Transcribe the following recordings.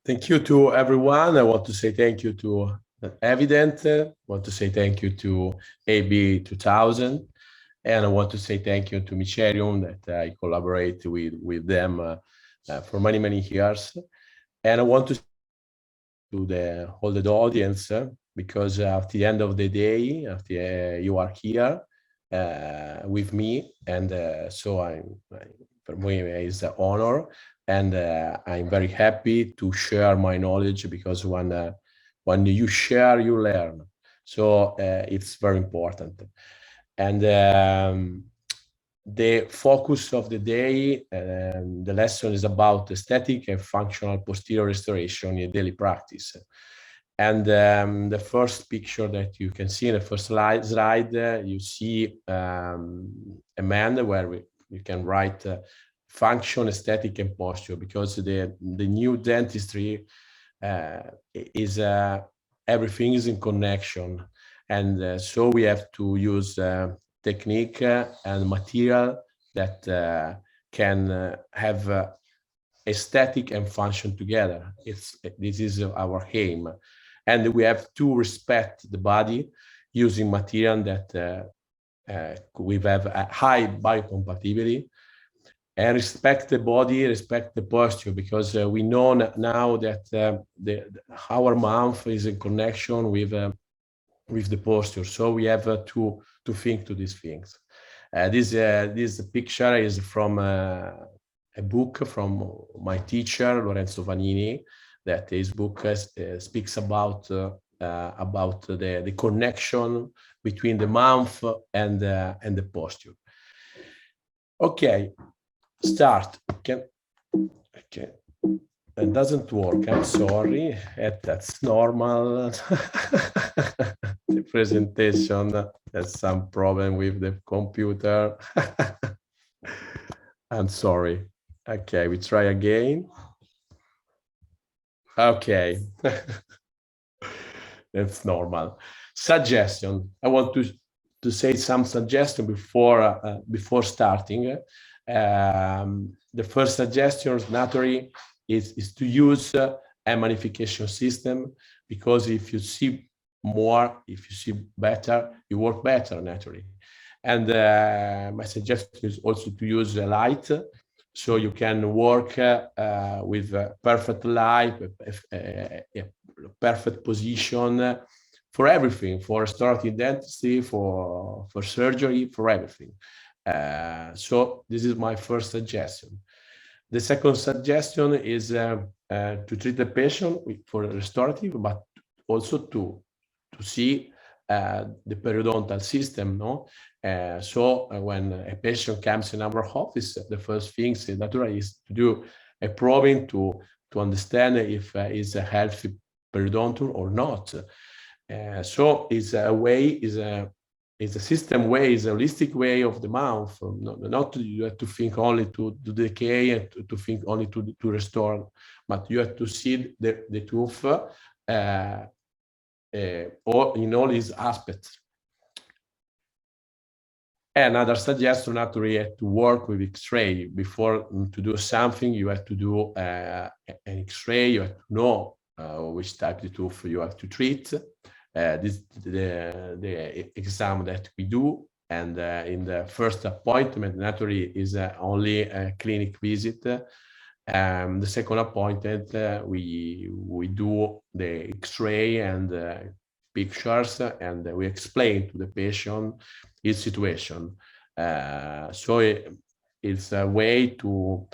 Thank you to everyone. I want to say thank you to Evident. I want to say thank you to AB 2000. And I want to say thank you to Michelium that I collaborate with them for many, many years. And I want to the whole the audience because at the end of the day, after you are here with me, and so for me it's an honor, and I'm very happy to share my knowledge because when you share, you learn. So it's very important. And the focus of the day, the lesson is about aesthetic and functional posterior restoration in daily practice. And the first picture that you can see in the first slide, you see a man where you can write function, aesthetic, and posture, because the new dentistry is everything is in connection, and so we have to use technique and material that can have aesthetic and function together. This is our aim, and we have to respect the body using material that we have a high biocompatibility, and respect the body, respect the posture, because we know now that our mouth is in connection with the posture. So we have to think to these things. This picture is from a book from my teacher Lorenzo Vanini. That his book speaks about the connection between the mouth and the posture. Okay. Start. Okay. It doesn't work. I'm sorry. That's normal. The presentation has some problem with the computer. I'm sorry. Okay, we try again. Okay. That's normal. Suggestion. I want to say some suggestion before starting. The first suggestion, naturally, is to use a magnification system, because if you see more, if you see better, you work better naturally. And my suggestion is also to use a light, so you can work with perfect light, perfect position for everything, for restorative dentistry, for surgery, for everything. So this is my first suggestion. The second suggestion is to treat the patient for restorative, but also to see the periodontal system. No, so when a patient comes in our office, the first thing naturally is to do a probing to understand if it's a healthy periodontal or not. So it's a way, is a system way, is a holistic way of the mouth. Not you have to think only to decay and to think only to restore, but you have to see the tooth or in all its aspects. Another suggestion, naturally, to work with X-ray. Before to do something, you have to do an X-ray. You have to know which type of tooth you have to treat. This the exam that we do, and in the first appointment, naturally, is only a clinic visit. The second appointment, we do the X-ray and pictures, and we explain to the patient his situation. So it's a way to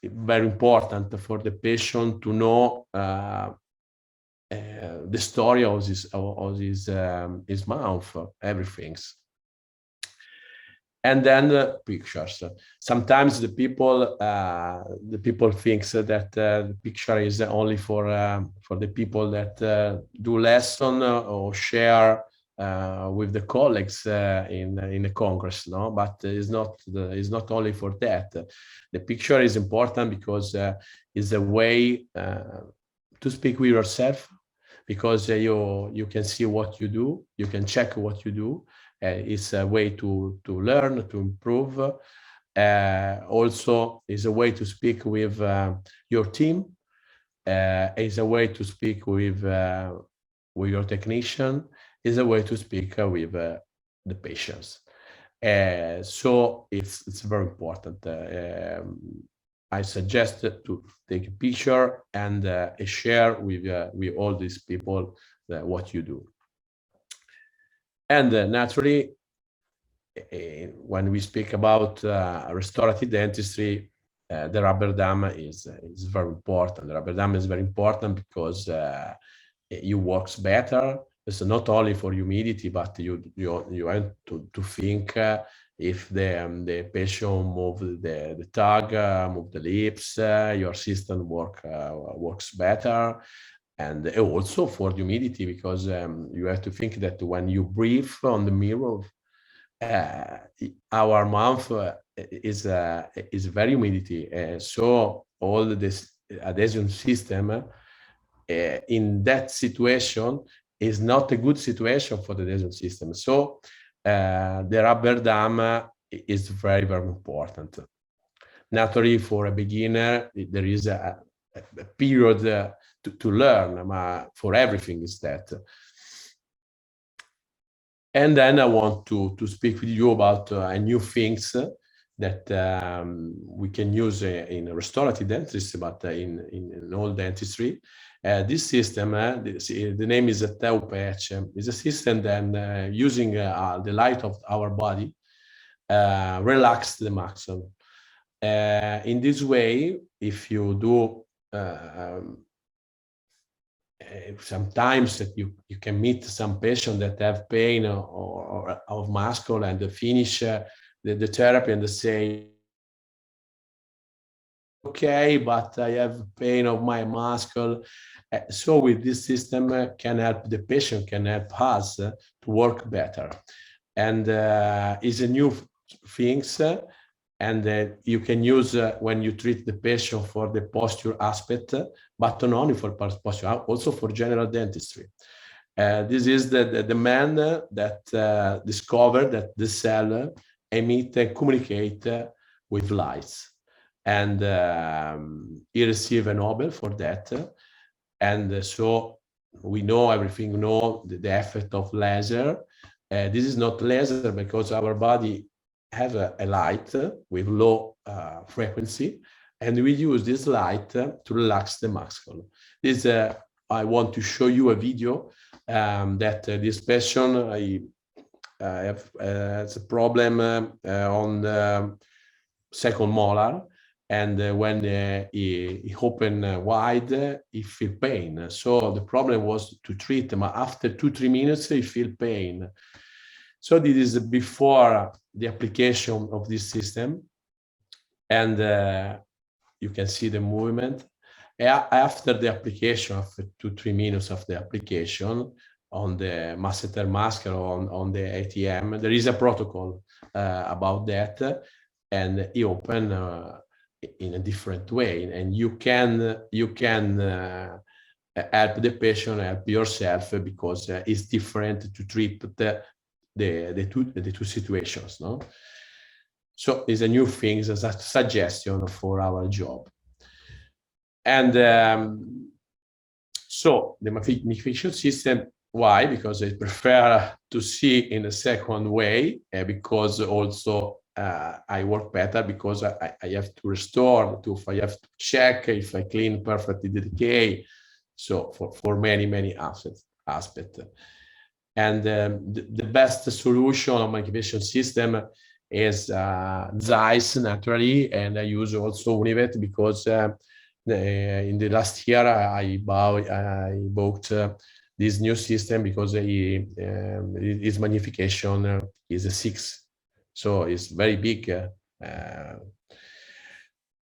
very important for the patient to know the story of his mouth, everything. And then pictures. Sometimes the people think that the picture is only for the people that do lesson or share with the colleagues in a congress, no, but it's not only for that. The picture is important because it's a way to speak with yourself, because you can see what you do, you can check what you do. It's a way to learn, to improve. Also is a way to speak with your team, is a way to speak with your technician, is a way to speak with the patients. So it's very important. I suggest to take a picture and share with all these people what you do. And naturally, when we speak about restorative dentistry, the rubber dam is very important. The rubber dam is very important because it works better. It's not only for humidity, but you have to think if the patient move the tongue, move the lips, your system works better. And also for humidity, because you have to think that when you breathe on the mirror, our mouth is very humidity. So all this adhesion system in that situation is not a good situation for the adhesion system. So the rubber dam is very, very important. Naturally, for a beginner, there is a period to learn, for everything is that. And then I want to speak with you about new things that we can use in restorative dentistry, but in all dentistry. This system, the name is a TEU patch, is a system that using the light of our body, relax the maxilla. In this way, if you do sometimes that you can meet some patients that have pain or of muscle and finish the therapy and they say, okay, but I have pain of my muscle. So with this system can help the patient, can help us to work better. And is a new things and you can use when you treat the patient for the posture aspect, but not only for posture, also for general dentistry. This is the man that discovered that the cell emit and communicate with lights. And he received a Nobel for that. And so we know everything, we know the effect of laser. This is not laser because our body has a light with low frequency, and we use this light to relax the maxilla. This I want to show you a video that this patient has a problem on the second molar, and when he open wide, he feel pain. So the problem was to treat him. After 2-3 minutes, he feel pain. So this is before the application of this system, and you can see the movement. After the application, after 2-3 minutes of the application on the masseter mask or on the ATM, there is a protocol about that, and you open in a different way, and you can help the patient, help yourself, because it's different to treat the two situations, no? So it's a new thing, as a suggestion for our job. And so the magnification system, why? Because I prefer to see in a second way, because also I work better, because I have to restore, I have to check if I clean perfectly the decay. So for many aspects. And the best solution of magnification system is Zeiss, naturally, and I use also Univet, because in the last year I bought this new system, because its magnification is a 6, so it's very big.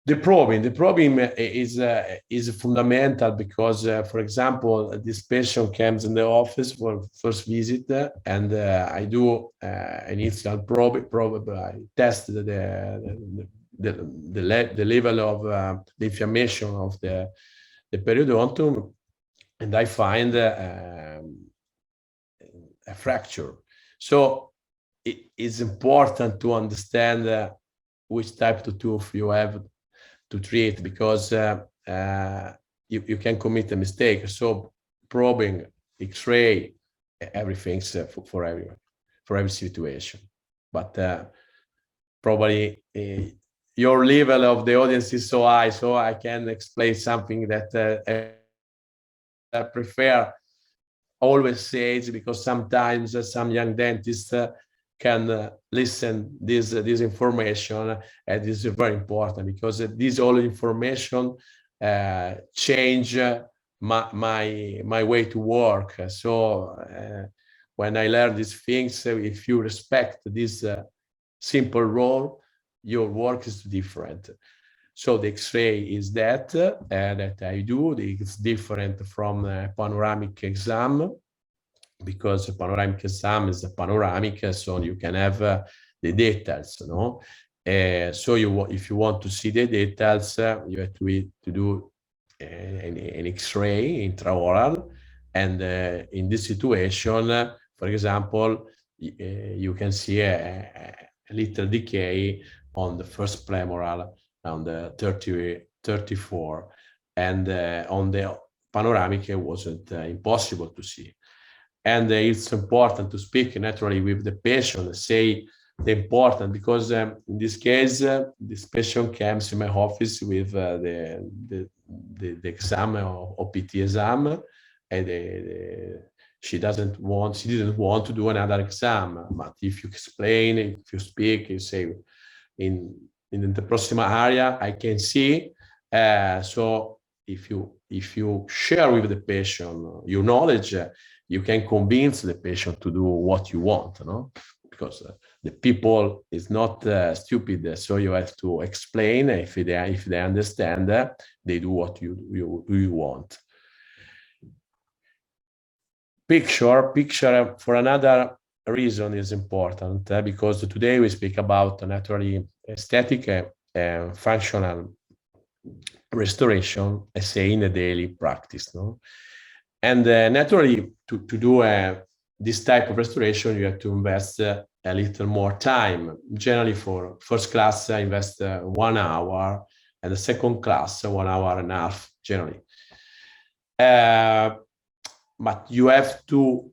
The problem is fundamental, because, for example, this patient comes in the office for first visit, and I do an initial probe. I test the level of the inflammation of the periodontum, and I find a fracture. So it is important to understand which type of tooth you have to treat, because you can commit a mistake. So probing, X-ray, everything's for every situation. But probably your level of the audience is so high, so I can explain something that I prefer always say it, because sometimes some young dentists can listen this information, and this is very important, because this all information change my way to work. So when I learn these things, if you respect this simple rule, your work is different. So the X-ray is that I do. It's different from a panoramic exam, because a panoramic exam is a panoramic, so you can have the details, no? So if you want to see the details, you have to do an X-ray intraoral, and in this situation, for example, you can see a little decay on the first premolar, on the 34, and on the panoramic it wasn't impossible to see. And it's important to speak naturally with the patient, say the important, because in this case, this patient comes in my office with the exam or PT exam, and she didn't want to do another exam. But if you explain, if you speak, you say, in the proximal area, I can see. So if you share with the patient your knowledge, you can convince the patient to do what you want, no? Because the people is not stupid, so you have to explain. If they understand, they do what you want. Picture for another reason is important, because today we speak about naturally aesthetic and functional restoration, I say, in a daily practice, no? And naturally, to do this type of restoration, you have to invest a little more time. Generally, for first class, I invest 1 hour, and the second class, 1 hour and a half, generally. But you have to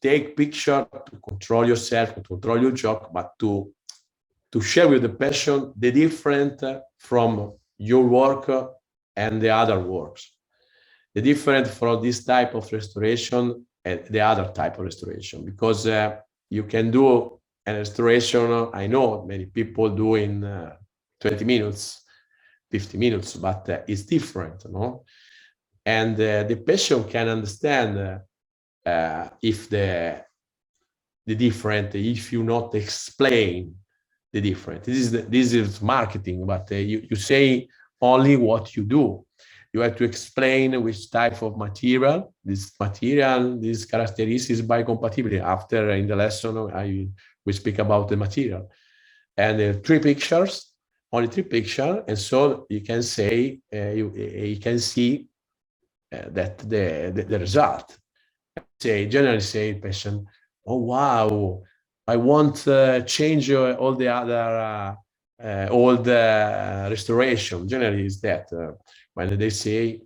take picture, to control yourself, to control your job, but to share with the patient the different from your work and the other works. The difference from this type of restoration and the other type of restoration, because you can do a restoration, I know many people do in 20 minutes, 50 minutes, but it's different, no? And the patient can understand if the different, if you not explain the different. This is marketing, but you say only what you do. You have to explain which type of material, this characteristics, biocompatibility. After in the lesson, we speak about the material. And 3 pictures, only 3 pictures, and so you can say, you can see that the result. Generally say patient, oh wow, I want to change all the other old restoration. Generally is that when they say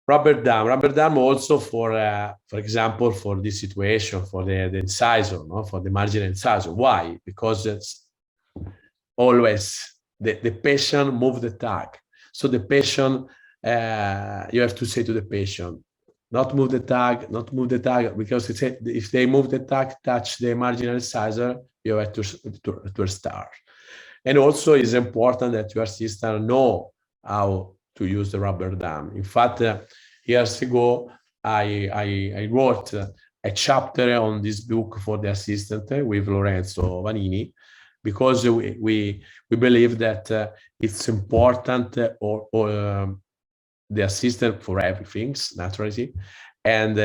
rubber dam also for example, for this situation, for the incisor, no? For the marginal incisor. Why? Because it's always the patient move the tag. So the patient, you have to say to the patient, not move the tag, because if they move the tag, touch the marginal incisor, you have to start. And also it's important that your assistant know how to use the rubber dam. In fact, years ago, I wrote a chapter on this book for the assistant with Lorenzo Vanini, because we believe that it's important or the assistant for everything, naturally. And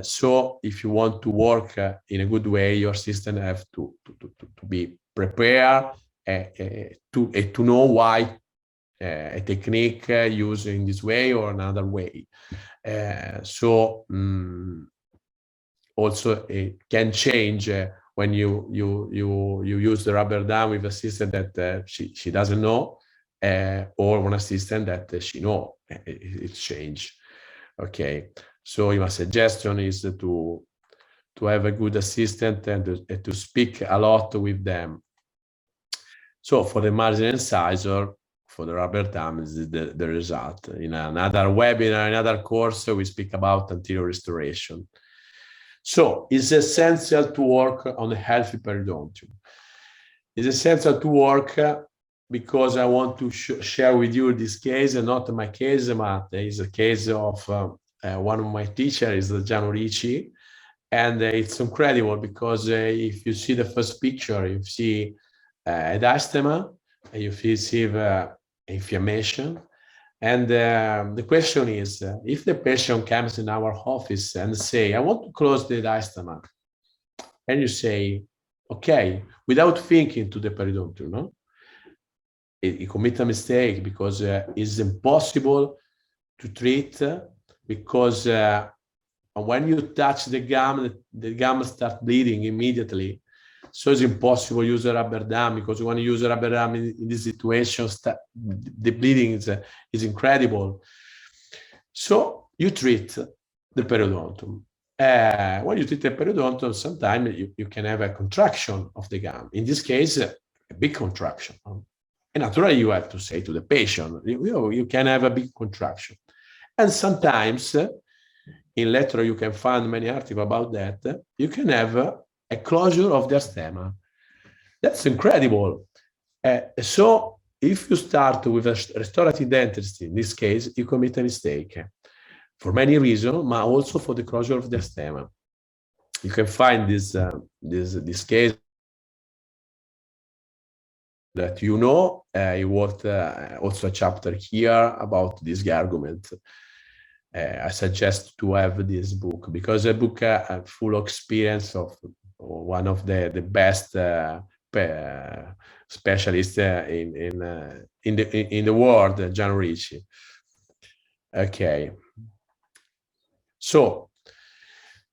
so if you want to work in a good way, your assistant have to be prepared to know why a technique used in this way or another way. Also it can change when you use the rubber dam with a system that she doesn't know. or one assistant that she know it's changed. Okay, so my suggestion is to have a good assistant and to speak a lot with them. So for the margin incisor, for the rubber dam is the result. In another webinar, another course, we speak about anterior restoration. So it's essential to work on a healthy periodontium. It's essential to work because I want to share with you this case, and not my case, but it's a case of one of my teachers, is Gianno Ricci. And it's incredible because if you see the first picture, you see a diastema, and you see inflammation. And the question is, if the patient comes in our office and say, I want to close the diastema, and you say, okay, without thinking to the periodontium, no? You commit a mistake because it's impossible to treat because when you touch the gum starts bleeding immediately. So it's impossible to use a rubber dam, because when you use a rubber dam in this situation, the bleeding is incredible. So you treat the periodontium. When you treat the periodontium, sometimes you can have a contraction of the gum. In this case, a big contraction. And naturally, you have to say to the patient, you can have a big contraction. And sometimes, in letter, you can find many articles about that, you can have a closure of the stema. That's incredible. So if you start with a restorative dentistry, in this case, you commit a mistake for many reasons, but also for the closure of the stema. You can find this case that you know. I wrote also a chapter here about this argument. I suggest to have this book, because a book full of experience of one of the best specialists in the world, Gianno Ricci. Okay. So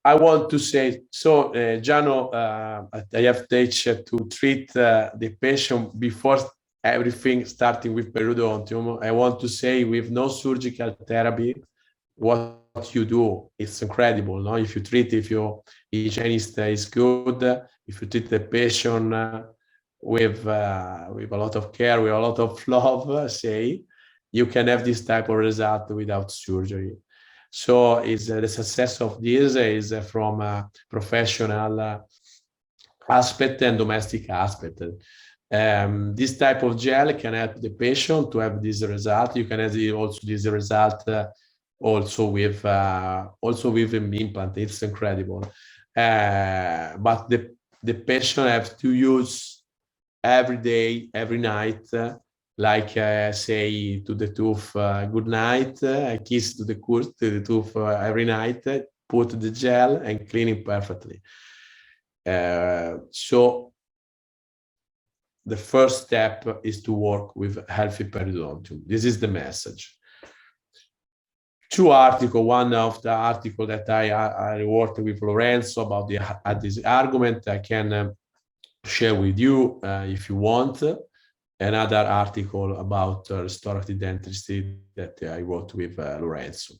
I want to say, so Gianno, I have teach to treat the patient before everything, starting with periodontium. I want to say, with no surgical therapy, what you do, it's incredible. No? If you treat, if your hygienist is good, if you treat the patient with a lot of care, with a lot of love, say, you can have this type of result without surgery. So the success of this is from a professional aspect and domestic aspect. This type of gel can help the patient to have this result. You can have also this result also with an implant. It's incredible. But the patient have to use every day, every night, like say to the tooth, good night, a kiss to the tooth every night, put the gel and clean it perfectly. So the first step is to work with healthy periodontium. This is the message. Two articles. One of the articles that I worked with Lorenzo about this argument, I can share with you if you want. Another article about restorative dentistry that I wrote with Lorenzo.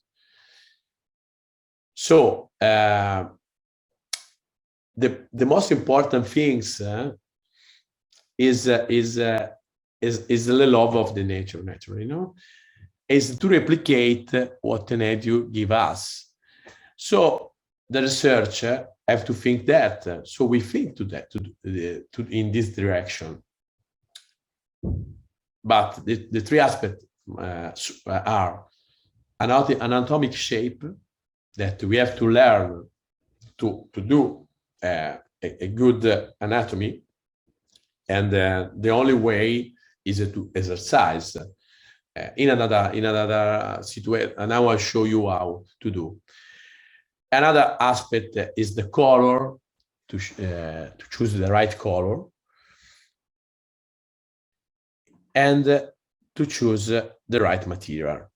So the most important things is the love of the nature, you know, is to replicate what an edu give us. So the researcher have to think that. So we think to that in this direction. But the three aspects are anatomic shape, that we have to learn to do a good anatomy, and the only way is to exercise. In another situation, and now I'll show you how to do. Another aspect is the color, to choose the right color, and to choose the right material.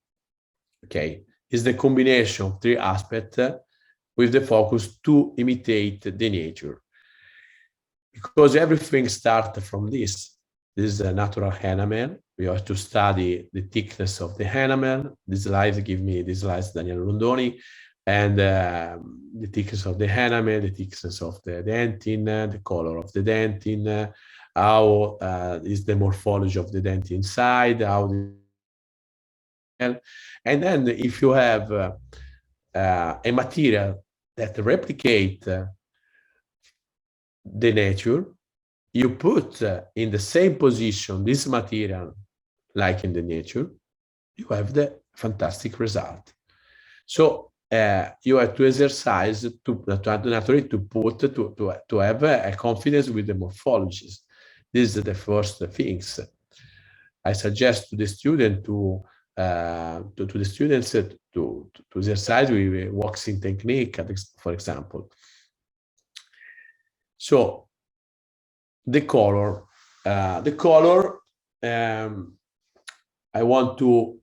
Okay, is the combination of three aspects with the focus to imitate the nature, because everything starts from this. This is a natural enamel, we have to study the thickness of the enamel. This slide give me, this slide Daniele Rondoni, and the thickness of the enamel, the thickness of the dentine, the color of the dentine, how is the morphology of the dentine inside, how the, and then if you have a material that replicate the nature, you put in the same position this material like in the nature, you have the fantastic result. So you have to exercise to naturally to put to have a confidence with the morphologies. This is the first things I suggest to the student to the students to exercise with waxing technique, for example. So the color, I want to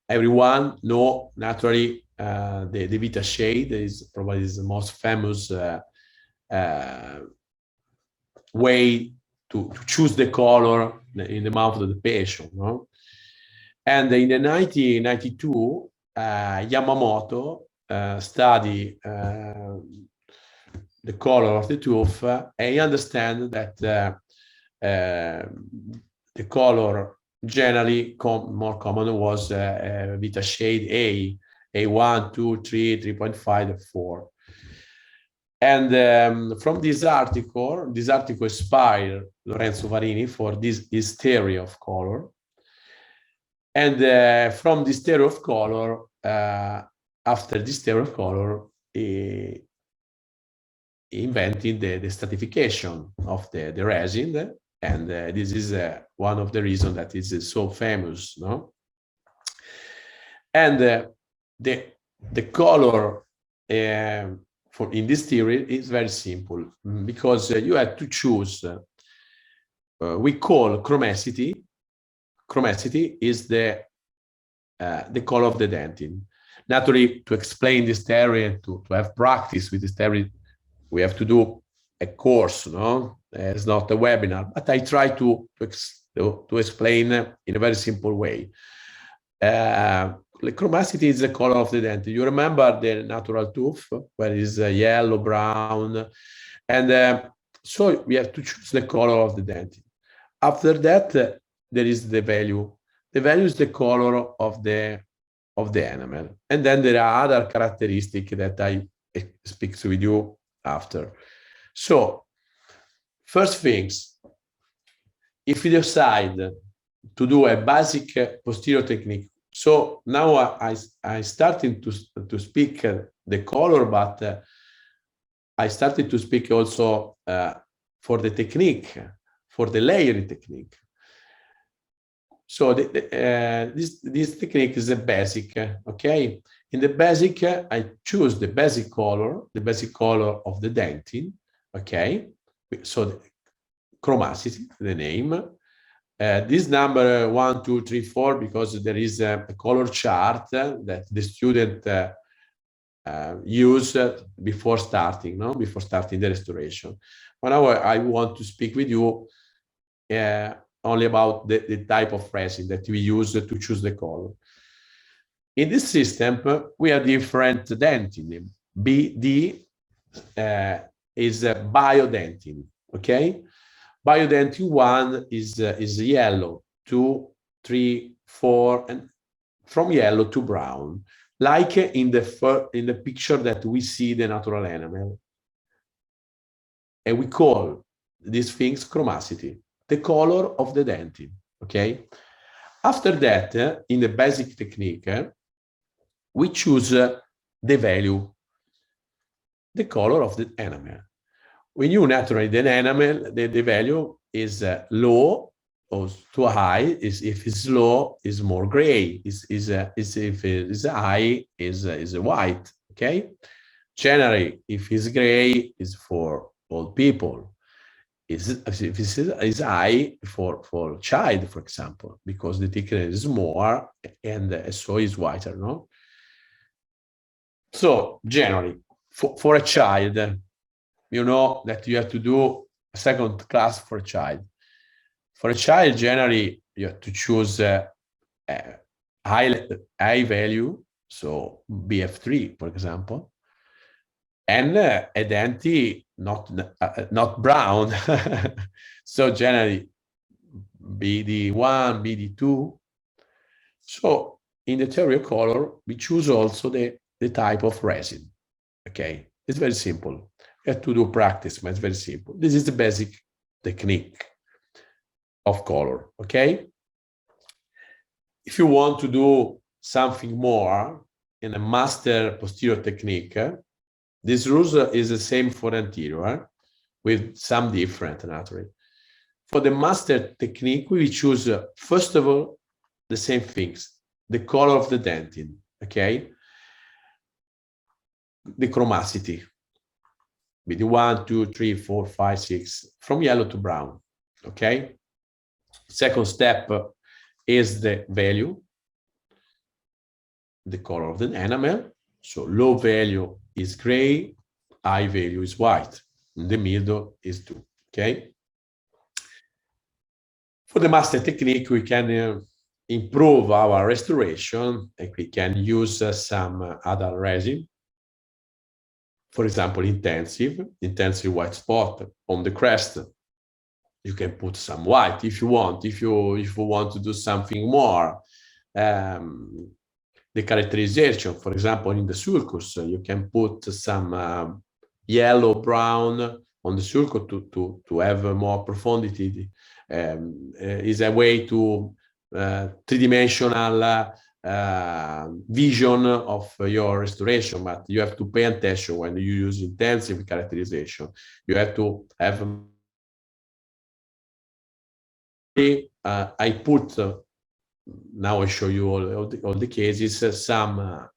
everyone know naturally the Vita shade is probably the most famous way to choose the color in the mouth of the patient, no? And in the 1992, Yamamoto studied the color of the tooth, and he understand that the color generally more common was Vita shade A1, 2, 3, 3.5, 4. And from this article inspired Lorenzo Varini for his theory of color. And from this theory of color, after this theory of color, he invented the stratification of the resin. And this is one of the reasons that it is so famous, no? And the color in this theory is very simple, because you have to choose. We call chromacity. Chromacity is the color of the dentine. Naturally, to explain this theory and to have practice with this theory, we have to do a course, no? It's not a webinar, but I try to explain in a very simple way. The chromacity is the color of the dentine. You remember the natural tooth, where it is yellow, brown, and so we have to choose the color of the dentine. After that, there is the value. The value is the color of the enamel, and then there are other characteristics that I speak with you after. So, first things, if you decide to do a basic posterior technique, so now I started to speak the color, but I started to speak also for the technique, for the layering technique. So this technique is a basic, okay? In the basic, I choose the basic color of the dentine, okay? So the chromacity, the name. This number 1, 2, 3, 4, because there is a color chart that the student use before starting, no? Before starting the restoration. But now I want to speak with you only about the type of resin that we use to choose the color. In this system, we have different dentine. BD is biodentine, okay? Biodentine 1 is yellow, 2, 3, 4, and from yellow to brown, like in the picture that we see the natural enamel. And we call these things chromacity, the color of the dentine, okay? After that, in the basic technique, we choose the value, the color of the enamel. We knew naturally the enamel, the value is low or too high. If it's low, is more gray. If it's high, is white, okay? Generally, if it's gray, is for old people. If it's high for child, for example, because the thickness is more and so is whiter, no? So generally, for a child, you know that you have to do a second class for a child. For a child, generally, you have to choose a high value, so BF3, for example, and a denti not brown. So generally BD1, BD2. So in the theory of color, we choose also the type of resin. Okay, it's very simple. You have to do practice, but it's very simple. This is the basic technique of color. Okay. If you want to do something more in a master posterior technique, this rule is the same for anterior, with some different naturally. For the master technique, we choose, first of all, the same things, the color of the dentine, okay? The chromacity, with the 1, 2, 3, 4, 5, 6, from yellow to brown, okay? Second step is the value, the color of the enamel. So low value is gray, high value is white, in the middle is 2, okay? For the master technique, we can improve our restoration, and we can use some other resin. For example, intensive white spot on the crest. You can put some white if you want. If you want to do something more, the characterization, for example, in the sulcus, you can put some yellow, brown on the sulcus to have more profundity. Is a way to three-dimensional vision of your restoration, but you have to pay attention when you use intensive characterization. You have to have. I put. Now I show you all the cases. Some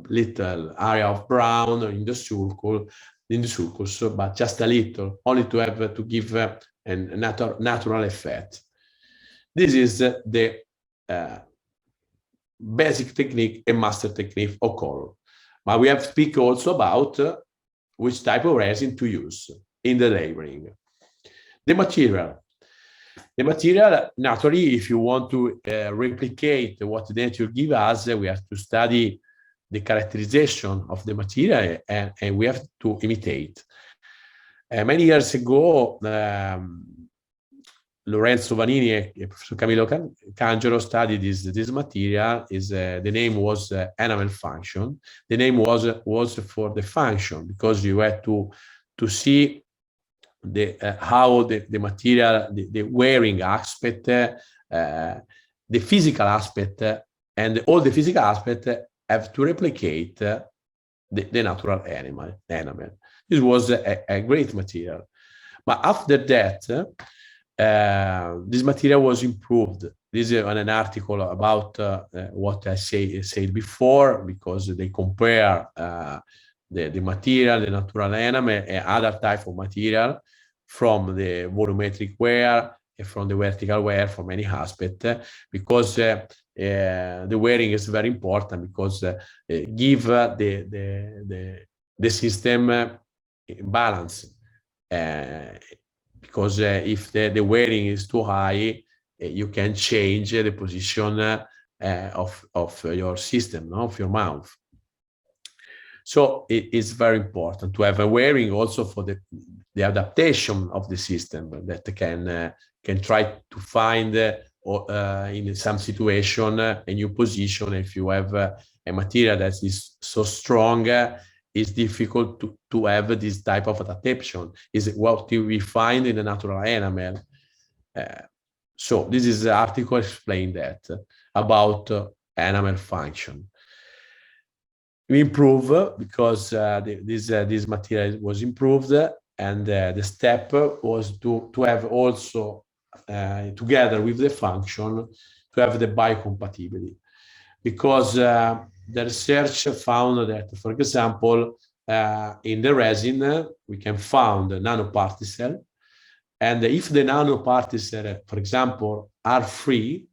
little area of brown in the sulcus, but just a little, only to have to give a natural effect. This is the basic technique and master technique of color. But we have to speak also about which type of resin to use in the layering. The material. The material, naturally, if you want to replicate what nature gives us, we have to study the characterization of the material, and we have to imitate. Many years ago, Lorenzo Vanini and Professor Camillo Cangelo studied this material. The name was enamel function. The name was for the function, because you had to see how the material, the wearing aspect, the physical aspect, and all the physical aspect have to replicate the natural enamel. This was a great material. But after that, this material was improved. This is an article about what I said before, because they compare the material, the natural enamel, and other type of material from the volumetric wear and from the vertical wear, from many aspects, because the wearing is very important, because give the system balance. Because if the wearing is too high, you can change the position of your system, of your mouth. So it is very important to have a wearing also for the adaptation of the system, that can try to find in some situation a new position. If you have a material that is so strong, it's difficult to have this type of adaptation. Is what we find in the natural enamel. So this is the article explained that about enamel function. We improve because this material was improved, and the step was to have also together with the function to have the biocompatibility, because the research found that, for example, in the resin we can find nanoparticle, and if the nanoparticles, for example, are free,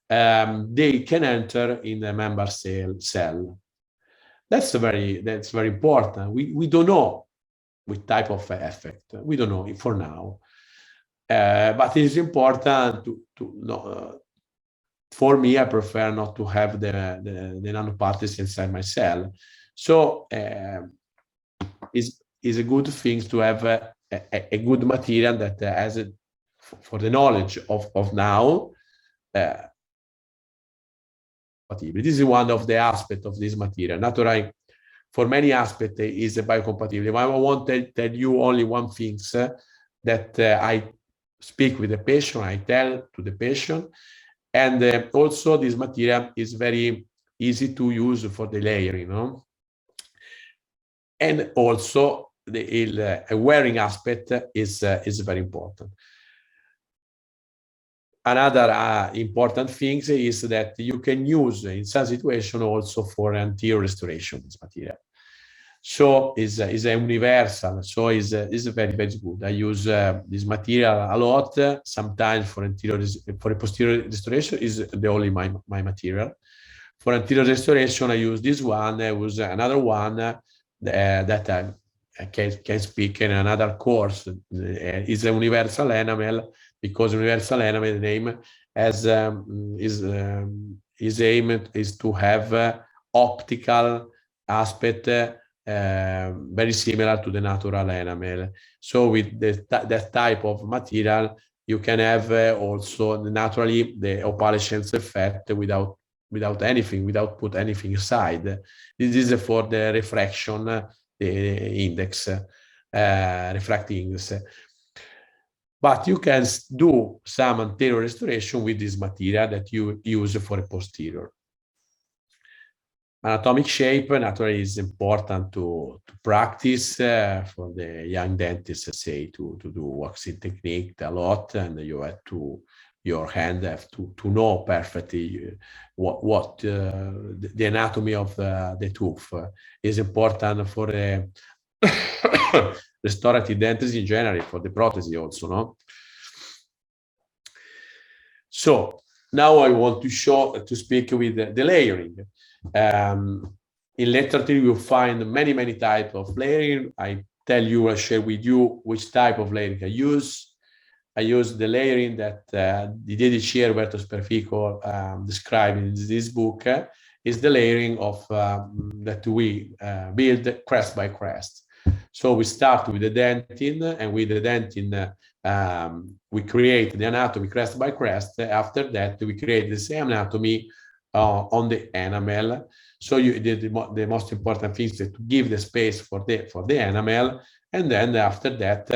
they can enter in the member cell. That's very important. We don't know what type of effect. We don't know for now. But it is important to know, for me, I prefer not to have the nanoparticles inside my cell. So is a good thing to have a good material that has a, for the knowledge of now. This is one of the aspects of this material. Naturally, for many aspects, is biocompatible. I want to tell you only one thing that I speak with the patient, I tell to the patient, and also this material is very easy to use for the layering, and also the wearing aspect is very important. Another important thing is that you can use in some situation also for anterior restoration this material. So is a universal. So is very good. I use this material a lot. Sometimes for anterior, for a posterior restoration is the only my material. For anterior restoration, I use this one. I use another one that I can speak in another course. Is a universal enamel, because universal enamel, the name as is aimed is to have optical aspect very similar to the natural enamel. So with that type of material, you can have also naturally the opalescence effect without anything, without put anything inside. This is for the refraction, the index, refracting index. But you can do some anterior restoration with this material that you use for a posterior. Anatomic shape naturally is important to practice for the young dentists, say, to do waxing technique a lot, and you have to, your hand have to know perfectly what the anatomy of the tooth is important for the restorative dentistry in general, for the prosthesis also, no? So now I want to speak with the layering. In literature, you find many types of layering. I share with you which type of layering I use. I use the layering that Didier Roberto Sperfico described in this book. Is the layering of that we build crest by crest. So we start with the dentine, and with the dentine we create the anatomy crest by crest. After that, we create the same anatomy on the enamel. So the most important thing is to give the space for the enamel, and then after that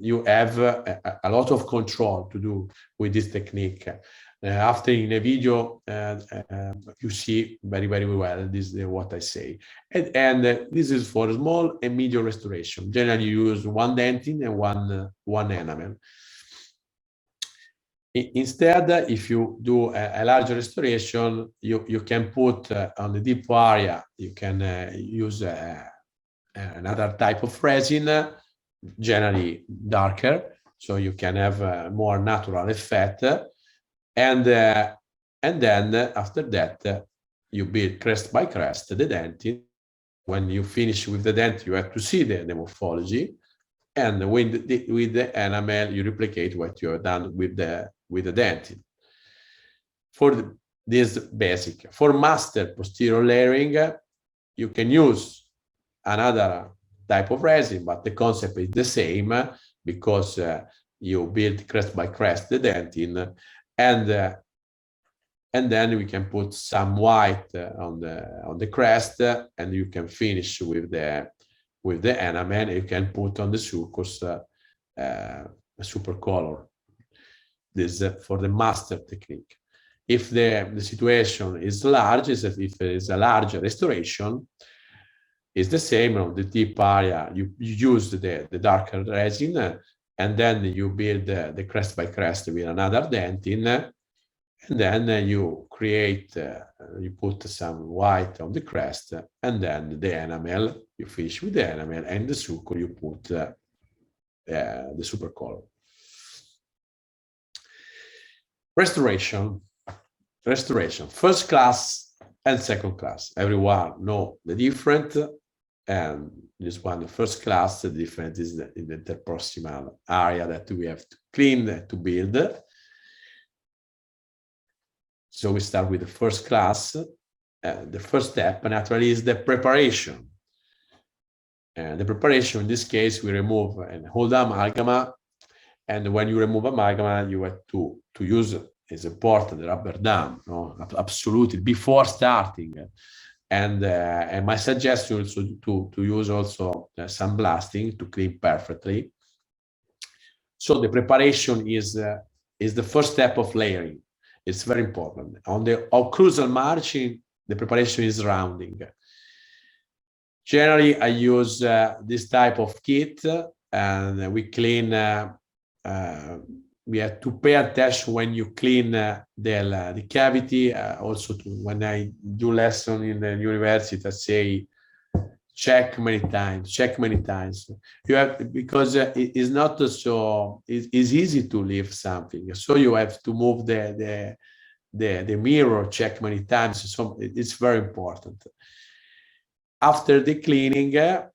you have a lot of control to do with this technique. After in a video, you see very well this is what I say, and this is for small and medium restoration. Generally, you use one dentine and one enamel. Instead, if you do a larger restoration, you can put on the deep area, you can use another type of resin, generally darker, so you can have a more natural effect. And then after that, you build crest by crest the dentine. When you finish with the dentine, you have to see the morphology. And with the enamel, you replicate what you have done with the dentine. For this basic. For master posterior layering, you can use another type of resin, but the concept is the same, because you build crest by crest the dentine, and then we can put some white on the crest, and you can finish with the enamel. You can put on the sulcus a super color. This for the master technique. If the situation is large, if there is a larger restoration, is the same on the tip area. You use the darker resin, and then you build the crest by crest with another dentine, and then you create, you put some white on the crest, and then the enamel, you finish with the enamel, and the sulcus you put the super color. Restoration, first class and second class. Everyone know the difference. And this one, the first class, the difference is in the interproximal area that we have to clean to build. So we start with the first class. The first step, naturally, is the preparation. The preparation, in this case, we remove and hold amalgama. And when you remove amalgama, you have to use, it's important, the rubber dam, no? Absolutely, before starting. And my suggestion is to use also sandblasting to clean perfectly. So the preparation is the first step of layering. It's very important. On the occlusal margin, the preparation is rounding. Generally, I use this type of kit, and we clean. We have to pay attention when you clean the cavity. Also, when I do lesson in the university, I say check many times. Check many times. You have, because it is not so. It's easy to leave something, so you have to move the mirror. Check many times. So it's very important. After the cleaning,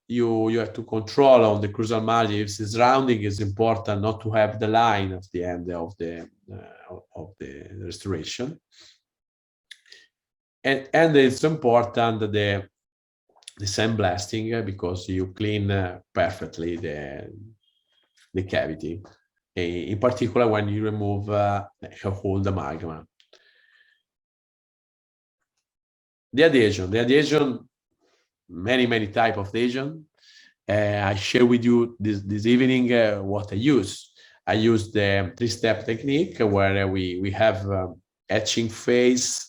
you have to control on the occlusal margin. If it's rounding, it's important not to have the line at the end of the restoration. And it's important the sandblasting, because you clean perfectly the cavity, in particular when you remove hold amalgam. The adhesion, many type of adhesion. I share with you this evening what I use. I use the 3-step technique, where we have etching phase,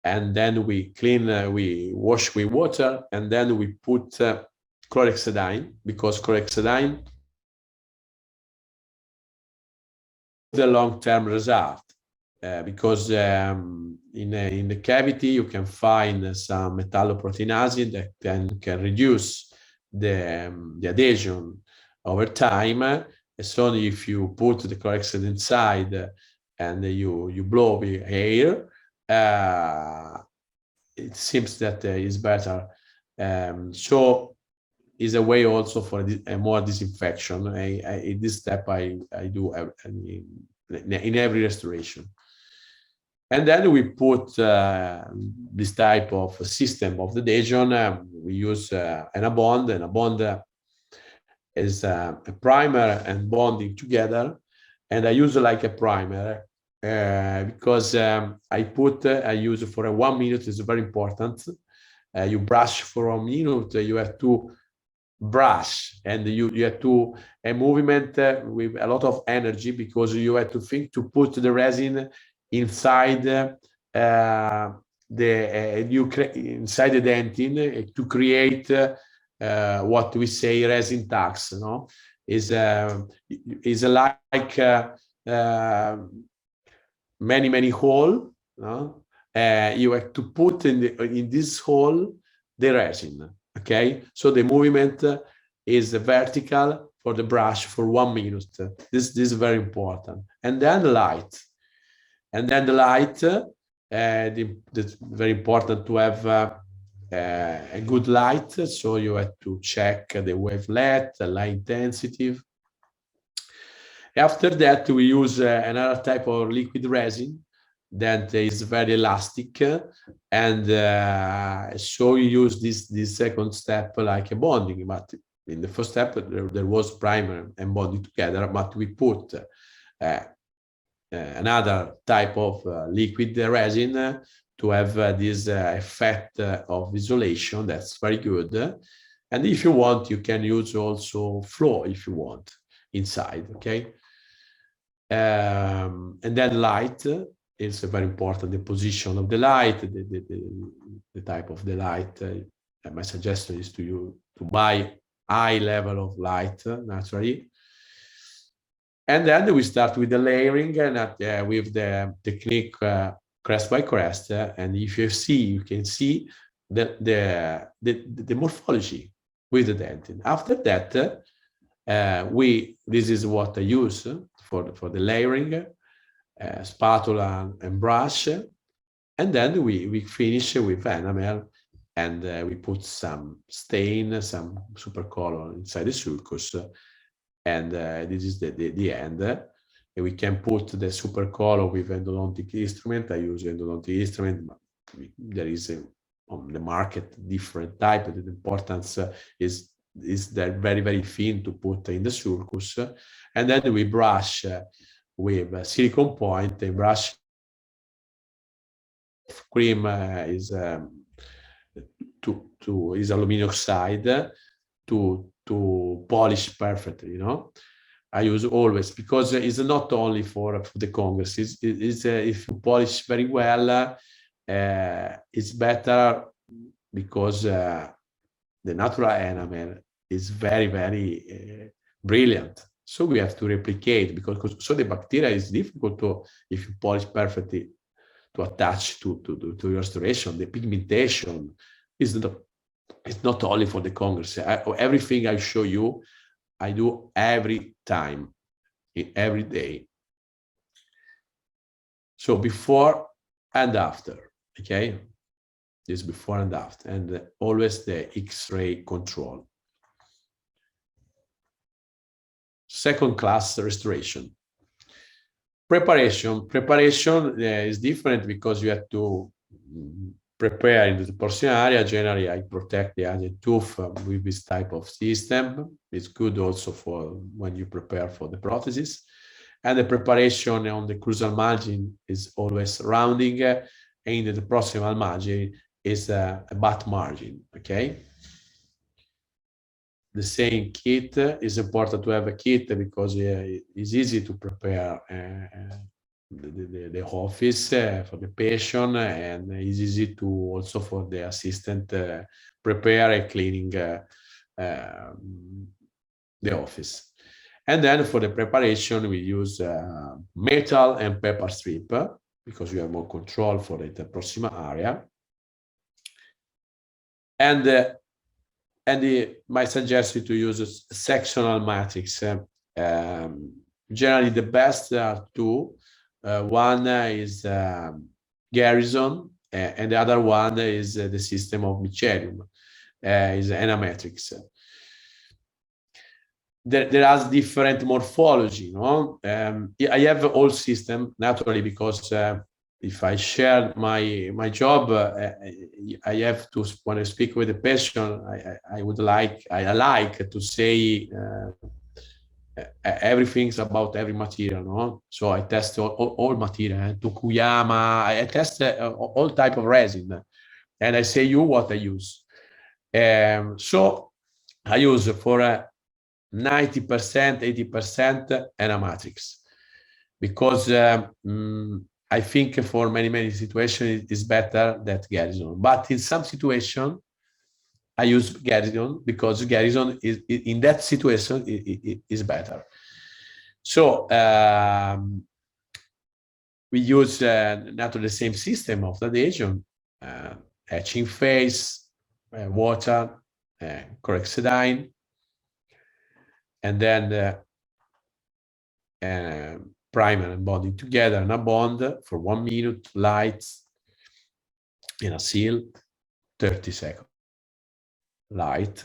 and then we clean, we wash with water, and then we put chlorhexidine, because chlorhexidine is the long-term result. Because in the cavity you can find some metalloprotein acid that can reduce the adhesion over time. So if you put the chlorhexidine inside and you blow the air, it seems that it's better. So is a way also for a more disinfection. In this step I do in every restoration. And then we put this type of system of the adhesion. We use Enabond. Enabond is a primer and bonding together. And I use like a primer because I use for 1 minute. Is very important. You brush for 1 minute. You have to brush, and you have to a movement with a lot of energy, because you have to think to put the resin inside inside the dentine to create what we say resin tags. No, is like many hole. No, you have to put in this hole the resin. Okay, so the movement is vertical for the brush for 1 minute. This is very important. And then the light. And then the light, it's very important to have a good light. So you have to check the wavelength, the light intensity. After that, we use another type of liquid resin that is very elastic, and so you use this second step like a bonding. But in the first step there was primer and bonding together, but we put another type of liquid resin to have this effect of isolation. That's very good. And if you want, you can use also flow if you want inside. Okay, and then light. It's very important, the position of the light, the type of the light. My suggestion is to buy high level of light, naturally. And then we start with the layering, and with the technique crest by crest. And if you can see the morphology with the dentin. After that, this is what I use for the layering. Spatula and brush, and then we finish with enamel and we put some stain, some supercolor inside the sulcus, and this is the end. And we can put the supercolor with endodontic instrument. I use endodontic instrument, but there is on the market different type. The importance is that very, very thin to put in the sulcus, and then we brush with a silicone point. The brush cream is aluminum oxide to polish perfectly, you know. I use always, because it's not only for the congress. It's if you polish very well, it's better, because the natural enamel is very, very brilliant. So we have to replicate, because so the bacteria is difficult to, if you polish perfectly, to attach to your restoration. The pigmentation is not, it's not only for the congress. Everything I show you, I do every time, every day. So before and after, okay? This before and after, and always the X-ray control. Second class restoration. Preparation is different, because you have to prepare in the porcine area. Generally, I protect the adjacent tooth with this type of system. It's good also for when you prepare for the prosthesis. And the preparation on the crucial margin is always rounding, and the proximal margin is a butt margin, okay? The same kit is important to have a kit, because it's easy to prepare the office for the patient, and it's easy to also for the assistant prepare and cleaning the office. And then for the preparation, we use metal and paper strip, because you have more control for the interproximal area. And my suggestion to use a sectional matrix. Generally, the best are two. One is Garrison, and the other one is the system of Micelium, is Enamatrix. There are different morphology, no? I have all system naturally, because if I share my job, I have to, when I speak with the patient, I like to say everything's about every material, no? So I test all material, Tokuyama, I test all type of resin, and I say you what I use. So I use for 90%, 80% Enamatrix, because I think for many situations it is better than Garrison. But in some situation, I use Garrison, because Garrison is in that situation is better. So we use not the same system of adhesion, etching phase, water, corexidine, and then primer and bonding together in a bond for 1 minute, lights, in a seal, 30 seconds, light.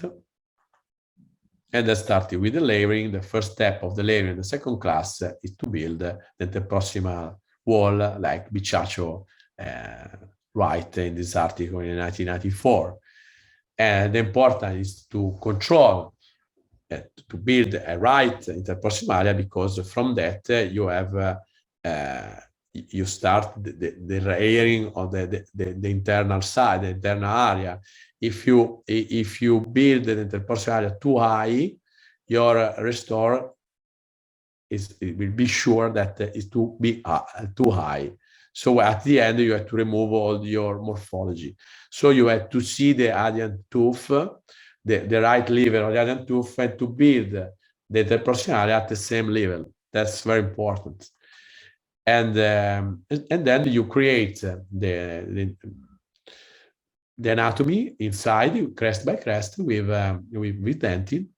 And then starting with the layering. The first step of the layering in the second class is to build the interproximal wall, like Bicciaccio write in this article in 1994. And the important is to control, to build a right interproximal area, because from that you have you start the layering of the internal side, the internal area. If you build the interproximal area too high, your restore it will be sure that it's too high. So at the end, you have to remove all your morphology. So you have to see the adjacent tooth, the right level of the adjacent tooth, and to build the interproximal area at the same level. That's very important. And then you create the anatomy inside, crest by crest, with dentine.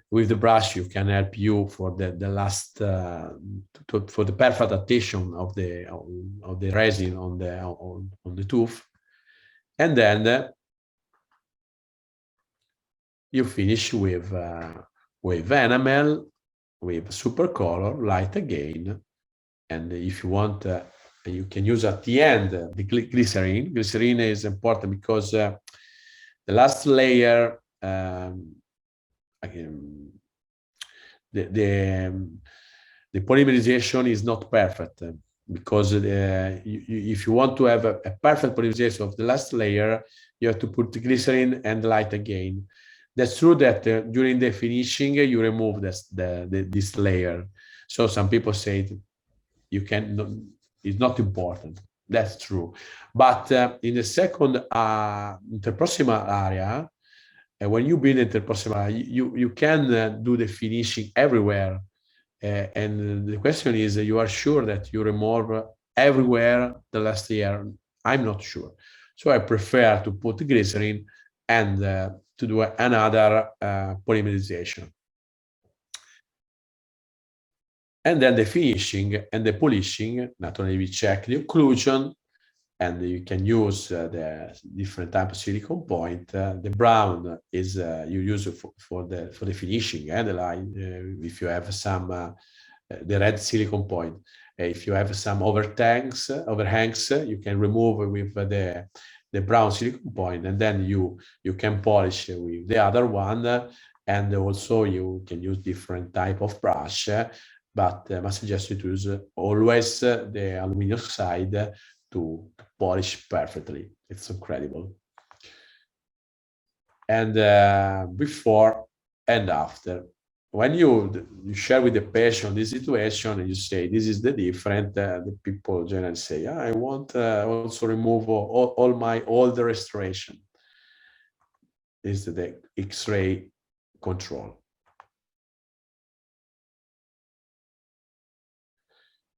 With the brush, you can help you for the last for the perfect adaptation of the resin on the tooth. And then you finish with enamel, with super color, light again. And if you want, you can use at the end the glycerin. Glycerin is important because the last layer, again, the polymerization is not perfect because if you want to have a perfect polymerization of the last layer, you have to put the glycerin and light again. That's true that during the finishing, you remove this layer. So some people say you can, it's not important. That's true. But in the second interproximal area, when you build interproximal area, you can do the finishing everywhere. And the question is, you are sure that you remove everywhere the last layer? I'm not sure. So I prefer to put glycerin and to do another polymerization. And then the finishing and the polishing, not only we check the occlusion, and you can use the different type of silicone point. The brown is you use for the finishing, and the line if you have some the red silicone point. If you have some overhangs, you can remove with the brown silicone point, and then you can polish with the other one. And also you can use different type of brush, but I must suggest you to use always the aluminum oxide to polish perfectly. It's incredible. And before and after, when you share with the patient this situation and you say this is the different, the people generally say, I want also remove all my old restoration. This is the X-ray control.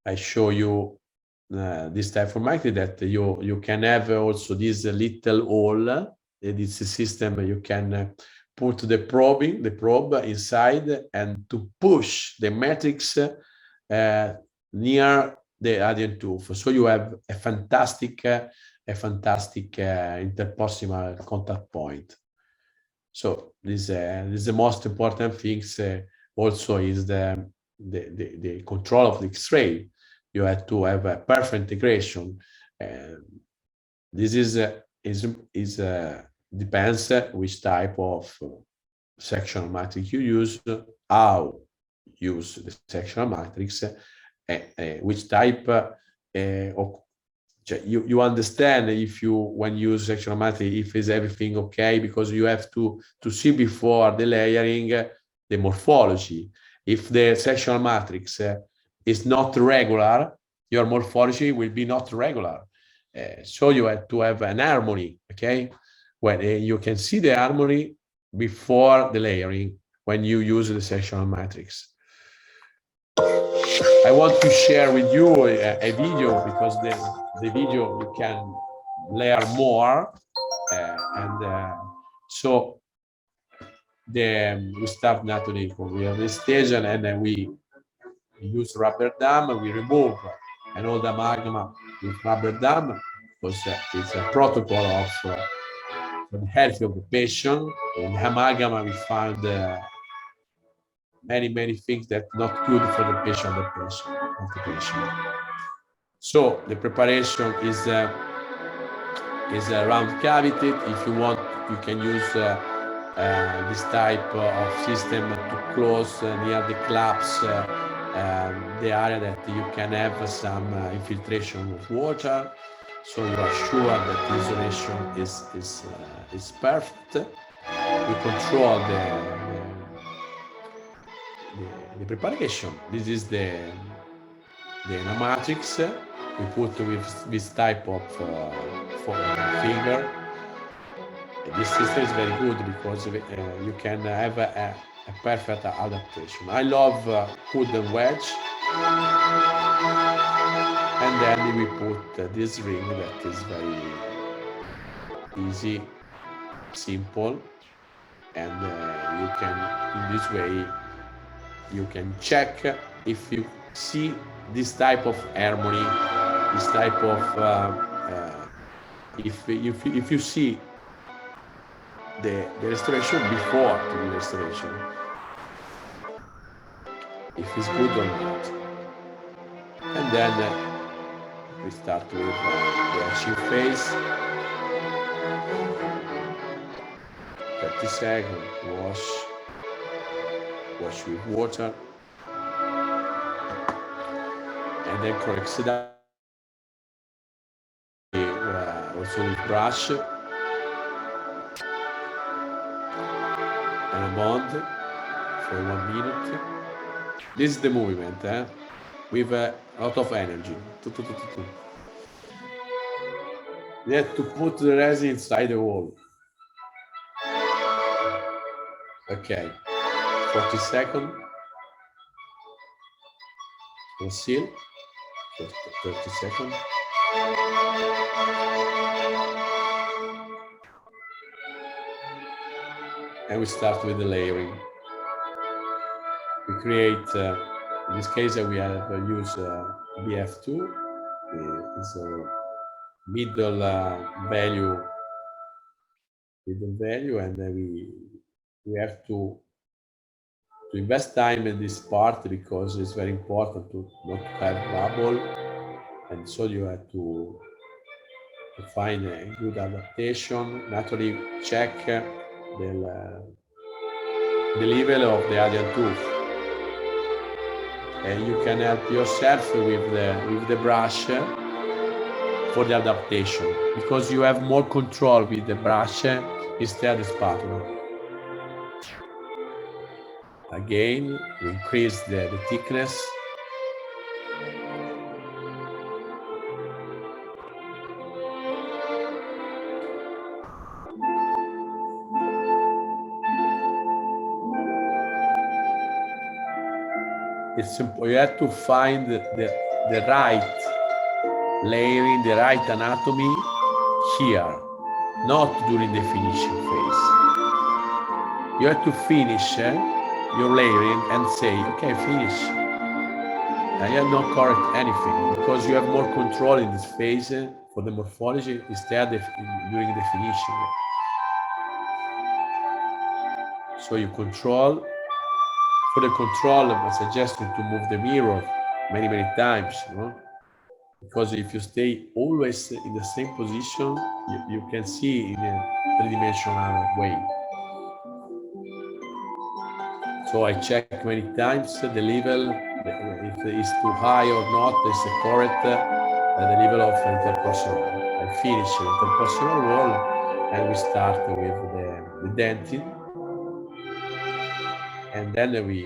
I show you this type of magnet that you can have also this little hole. It's a system you can put the probe inside and to push the matrix near the adient tooth. So you have a fantastic interproximal contact point. So this is the most important things. Also is the control of the X-ray. You have to have a perfect integration. This depends which type of sectional matrix you use, how use the sectional matrix, which type of you understand if you when you use sectional matrix if is everything okay, because you have to see before the layering the morphology. If the sectional matrix is not regular, your morphology will be not regular. So you have to have an harmony, okay? When you can see the harmony before the layering when you use the sectional matrix. I want to share with you a video because the video you can layer more, so we start naturally we have the station, and then we use rubber dam. We remove an old amalgam with rubber dam because it's a protocol of the health of the patient. In the amalgam, we found many things that not good for the patient. So the preparation is a round cavity. If you want, you can use this type of system to close near the claps the area that you can have some infiltration of water, so you are sure that the isolation is perfect. You control the preparation. This is the matrix we put with this type of finger. This system is very good because you can have a perfect adaptation. I love hood and wedge, and then we put this ring that is very easy, simple, and you can, in this way, you can check if you see this type of harmony, this type of if you see the restoration before the restoration, if it's good or not. And then we start with the etching phase. 30 seconds, wash with water, and then correct it up also with brush and a bond for 1 minute. This is the movement, with a lot of energy. You have to put the resin inside the wall. Okay, 40 seconds. Conceal, 30 seconds. And we start with the layering. We create, in this case, we have used BF2. It's a middle value, and then we have to invest time in this part because it's very important to not have bubble, and so you have to find a good adaptation. Naturally, check the level of the adjunct tooth, and you can help yourself with the brush for the adaptation, because you have more control with the brush instead of the spatula. Again, increase the thickness. It's simple. You have to find the right layering, the right anatomy here, not during the finishing phase. You have to finish your layering and say, okay, finish. And you have not correct anything, because you have more control in this phase for the morphology instead of during the finishing. So you control. For the control, I suggest you to move the mirror many times, because if you stay always in the same position, you can see in a three-dimensional way. So I check many times the level, if it is too high or not, is correct the level of interpersonal. I finish the interpersonal wall, and we start with the dentine, and then we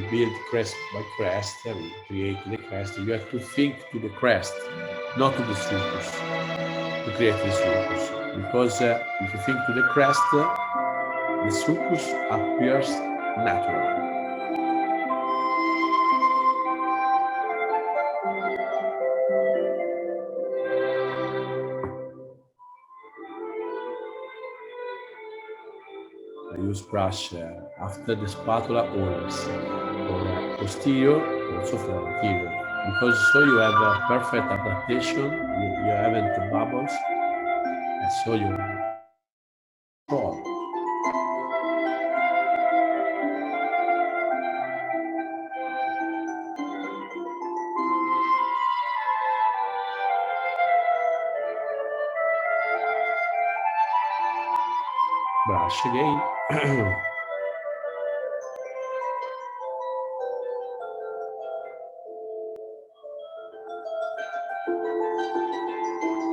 build crest by crest. We create the crest. You have to think to the crest, not to the sulcus, to create the sulcus. Because if you think to the crest, the sulcus appears natural. I use brush after the spatula always, for posterior, also for anterior, because so you have a perfect adaptation, you haven't bubbles, and so you control. Brush again.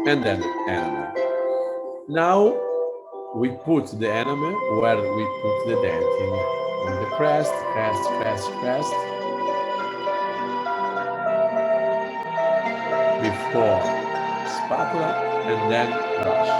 And then enamel. Now we put the enamel where we put the dentine, on the crest, before spatula, and then brush.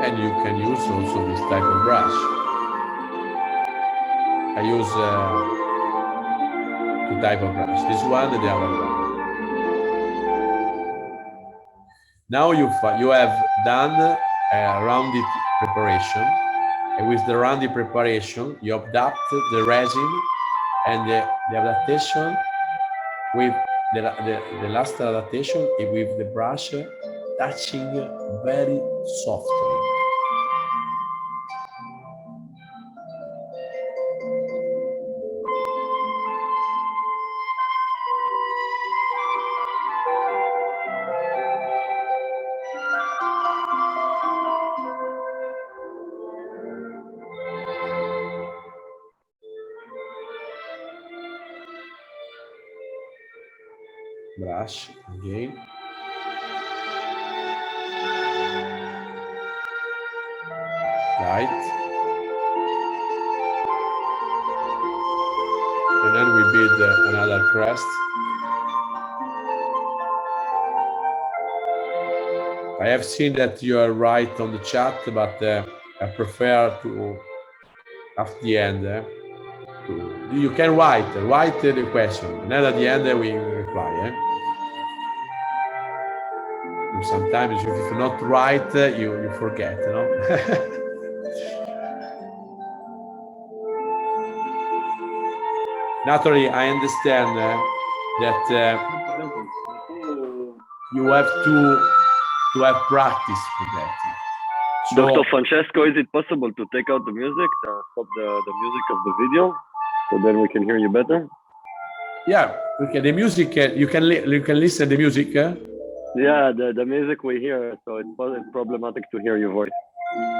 And you can use also this type of brush. I use two type of brush, this one and the other one. Now you have done a rounded preparation, and with the rounded preparation, you adapt the resin and the adaptation with the last adaptation with the brush touching very softly. Brush again. Light. And then we build another crest. I have seen that you are right on the chat, but I prefer to, at the end, you can write the question, and then at the end we reply. Sometimes if you not write, you forget, no? Naturally, I understand that you have to have practice with that. So, Dr. Francesco, is it possible to take out the music, stop the music of the video, so then we can hear you better? Yeah, okay. The music, you can listen to the music. Yeah, the music we hear, so it's problematic to hear your voice.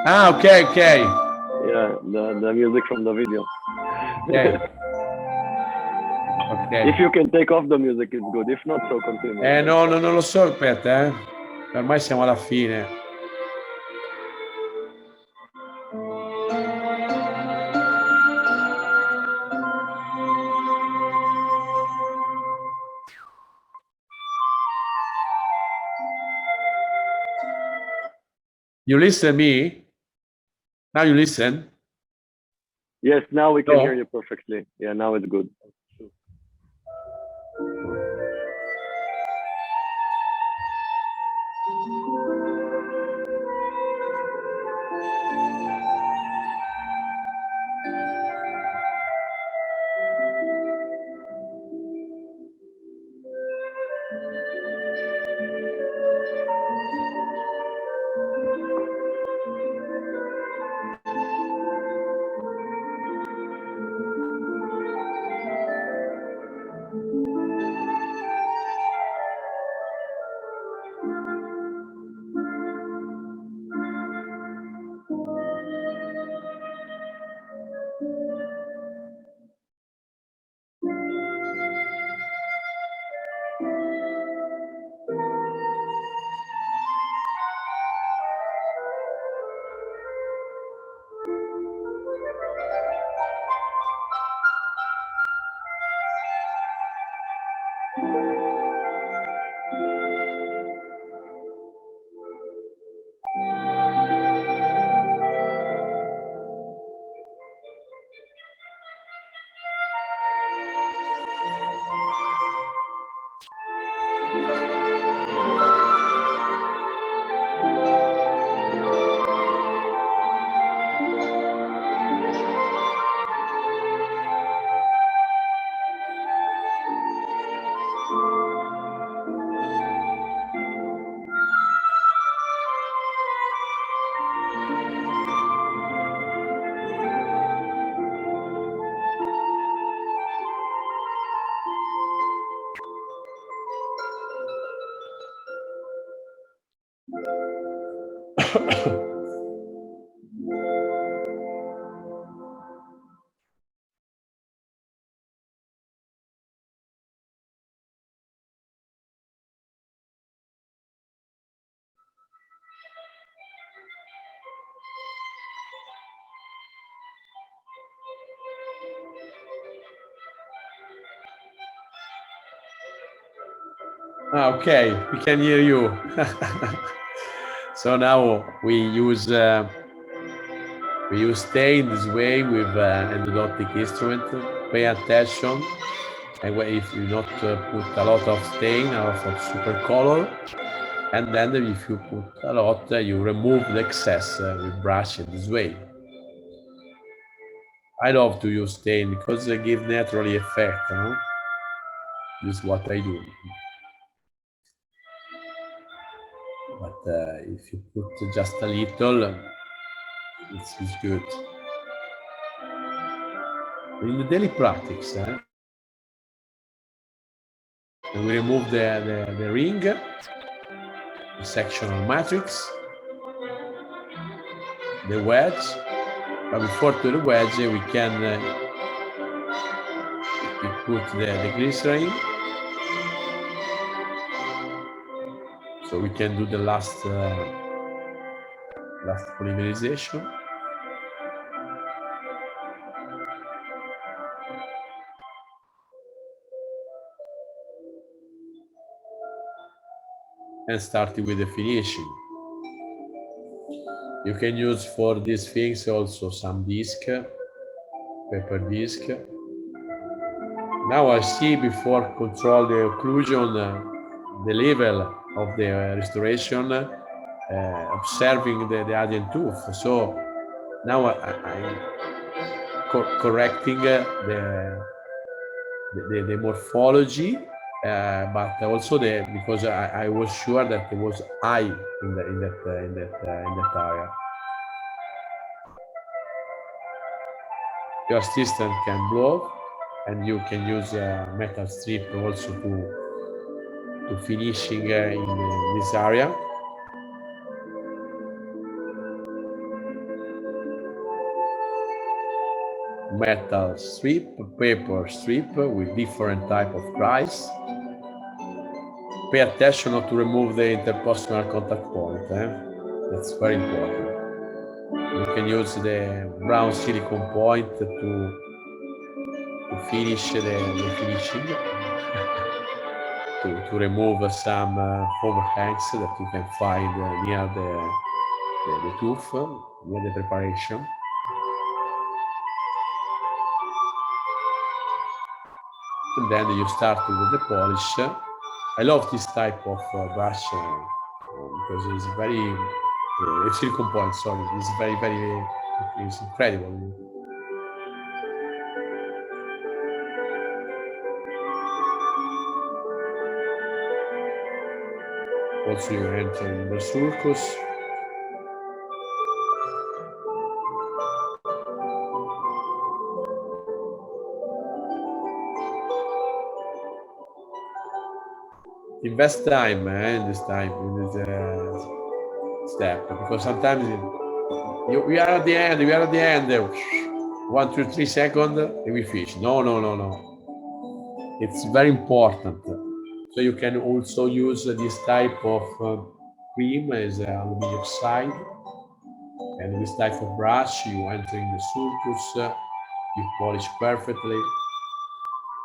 Ah, okay. Yeah, the music from the video. Okay. If you can take off the music, it's good. If not, so continue. No, non lo so, aspetta, ormai siamo alla fine. You listen me? Now you listen? Yes, now we can hear you perfectly. Yeah, now it's good. Okay, we can hear you. So now we use stain this way with endodontic instrument. Pay attention, and if you not put a lot of stain or of super color, And then if you put a lot, you remove the excess with brush in this way. I love to use stain because they give naturally effect, no? This is what I do. But if you put just a little, it's good. In the daily practice, we remove the ring, the sectional matrix, the wedge. But before to the wedge, we can we put the glycerin. So we can do the last polymerization. And starting with the finishing. You can use for these things also some disc, paper disc. Now I see before control the occlusion, the level of the restoration, observing the adjacent tooth. So now I'm correcting the morphology, but also because I was sure that it was high in that area. Your assistant can blow, and you can use a metal strip also to finishing in this area. Metal strip, paper strip with different type of price. Pay attention not to remove the interpostular contact point. That's very important. You can use the brown silicone point to finish the finishing, to remove some overhangs that you can find near the tooth, near the preparation. And then you start with the polish. I love this type of brush because it's very silicone point. Sorry, it's very it's incredible. Also, you enter in the sulcus. Invest time in this step, because sometimes we are at the end, 1, 2, 3 seconds, and we finish. No. It's very important. So you can also use this type of cream as aluminum oxide, and this type of brush, you enter in the sulcus, you polish perfectly.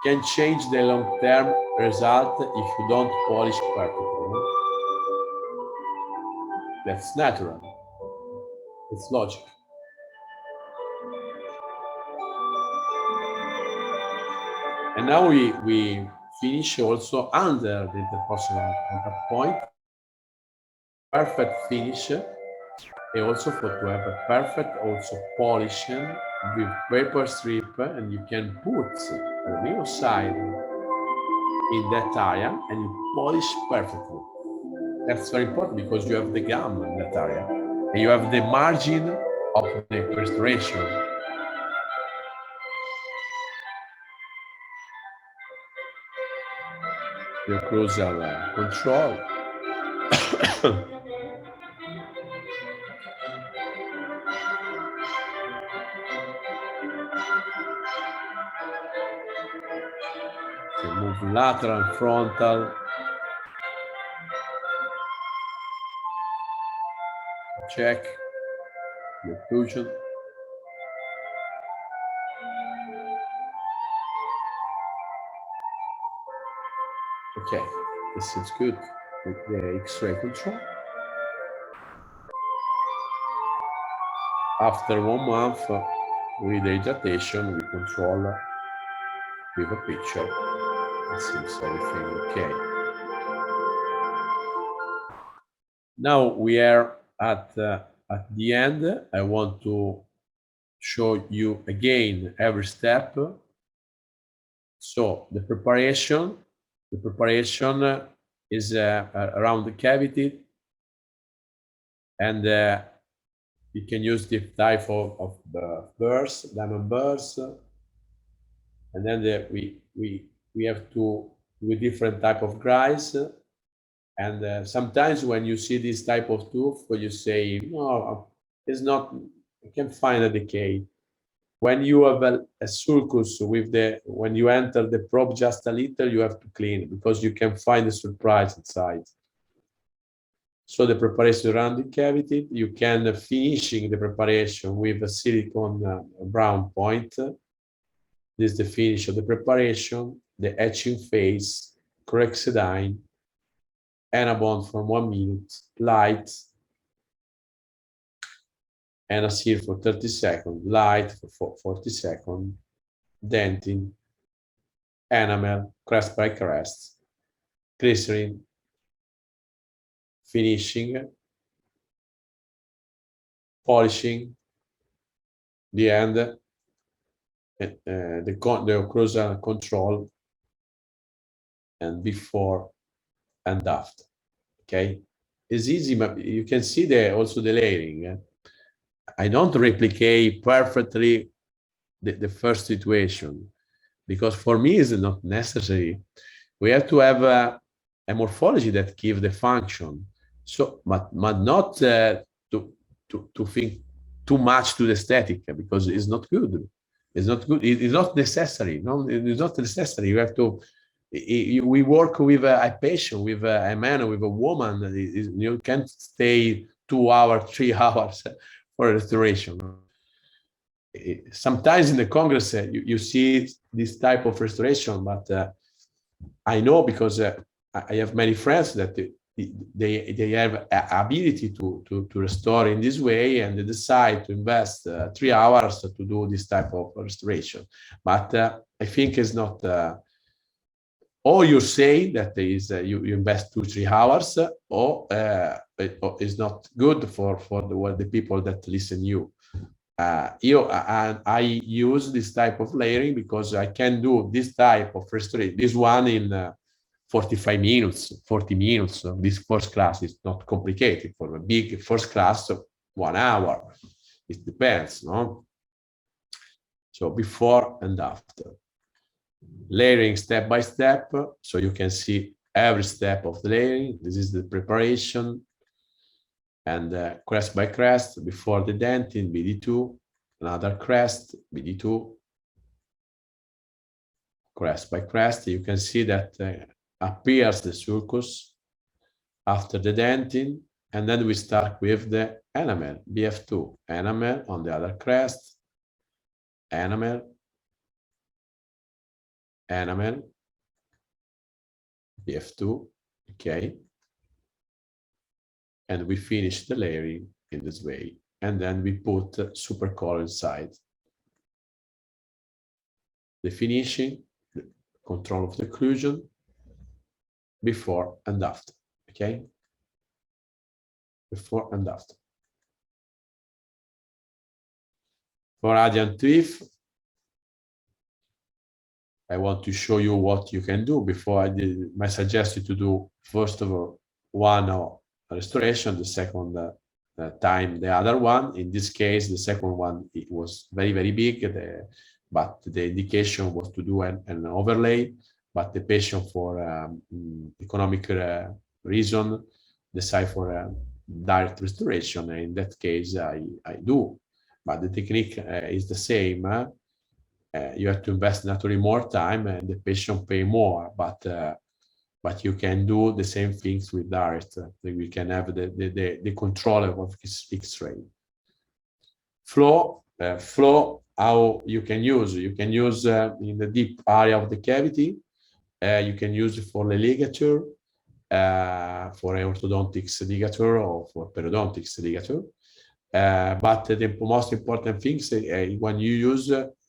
Can change the long-term result if you don't polish perfectly. That's natural. It's logic. And now we finish also under the interpersonal contact point. Perfect finish, and also to have a perfect also polishing with paper strip, and you can put aluminum side in that area and you polish perfectly. That's very important because you have the gum in that area and you have the margin of the restoration. Your crucial control. So move lateral and frontal. Check the occlusion. Okay, this is good with the X-ray control. After 1 month with the hydration, we control with a picture. It seems everything okay. Now we are at the end. I want to show you again every step. So the preparation is around the cavity, and you can use the type of burrs, diamond burrs, and then we have to do a different type of grind. And sometimes when you see this type of tooth, you say, no, it's not, I can't find a decay. When you have a sulcus when you enter the probe just a little, you have to clean it because you can find a surprise inside. So the preparation around the cavity, you can finishing the preparation with a silicone brown point. This is the finish of the preparation, the etching phase, correxidine, Anabond for 1 minute, light, Anacil for 30 seconds, light for 40 seconds, dentin, enamel, crest by crest, glycerin, finishing, polishing, the end, the occlusal control, and before and after. Okay, it's easy, but you can see also the layering. I don't replicate perfectly the first situation because for me it's not necessary. We have to have a morphology that gives the function. So, but not to think too much to the aesthetic because it's not good. It's not good. It's not necessary. No, it's not necessary. You have to. We work with a patient, with a man, with a woman. You can't stay 2 hours, 3 hours for restoration. Sometimes in the Congress, you see this type of restoration, but I know because I have many friends that they have ability to restore in this way, and they decide to invest 3 hours to do this type of restoration. But I think it's not. Or you say that is you invest 2-3 hours, or it's not good for the people that listen you. I use this type of layering because I can do this type of restoration. This one in 45 minutes, 40 minutes. This first class is not complicated. For a big first class, 1 hour. It depends, no? So before and after. Layering step by step, so you can see every step of the layering. This is the preparation, and crest by crest before the dentin, BD2, another crest, BD2, crest by crest. You can see that appears the sulcus after the dentin, and then we start with the enamel, BF2, enamel on the other crest, enamel, enamel, BF2, okay. And we finish the layering in this way. And then we put supercolor inside. The finishing, the control of the occlusion, before and after, okay? Before and after. For radiant teeth, I want to show you what you can do before I did. I suggest you to do, first of all, one restoration, the second time the other one. In this case, the second one, it was very, very big, but the indication was to do an overlay, but the patient for economic reason decide for direct restoration. And in that case, I do, but the technique is the same. You have to invest naturally more time and the patient pay more, but you can do the same things with direct. We can have the control of X-ray. Flow, how you can use in the deep area of the cavity. You can use it for the ligature, for orthodontics ligature or for periodontics ligature. But the most important thing is when you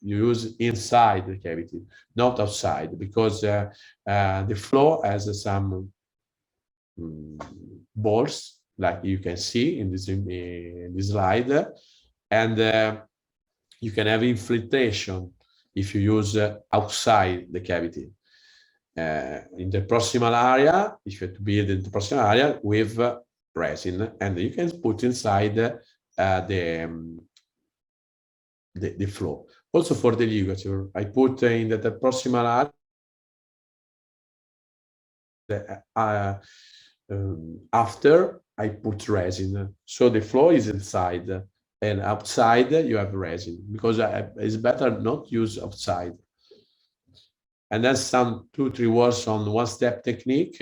use inside the cavity, not outside, because the flow has some balls like you can see in this slide, and you can have infiltration if you use outside the cavity. In the proximal area, if you have to build in the proximal area with resin, and you can put inside the flow. Also for the ligature, I put in the proximal area, after I put resin. So the flow is inside, and outside you have resin, because it's better not use outside. And then some 2-3 words on one-step technique.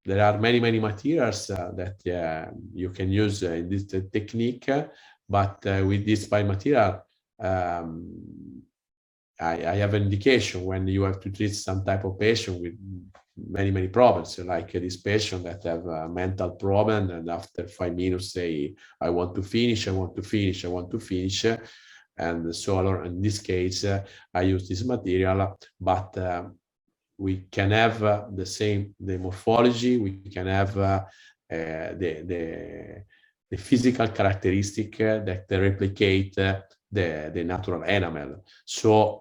There are many materials that you can use in this technique, but with this biomaterial, I have an indication when you have to treat some type of patient with many problems, like this patient that have a mental problem, and after 5 minutes say, I want to finish, I want to finish, I want to finish. And so in this case, I use this material, but we can have the morphology, we can have the physical characteristic that replicate the natural enamel. So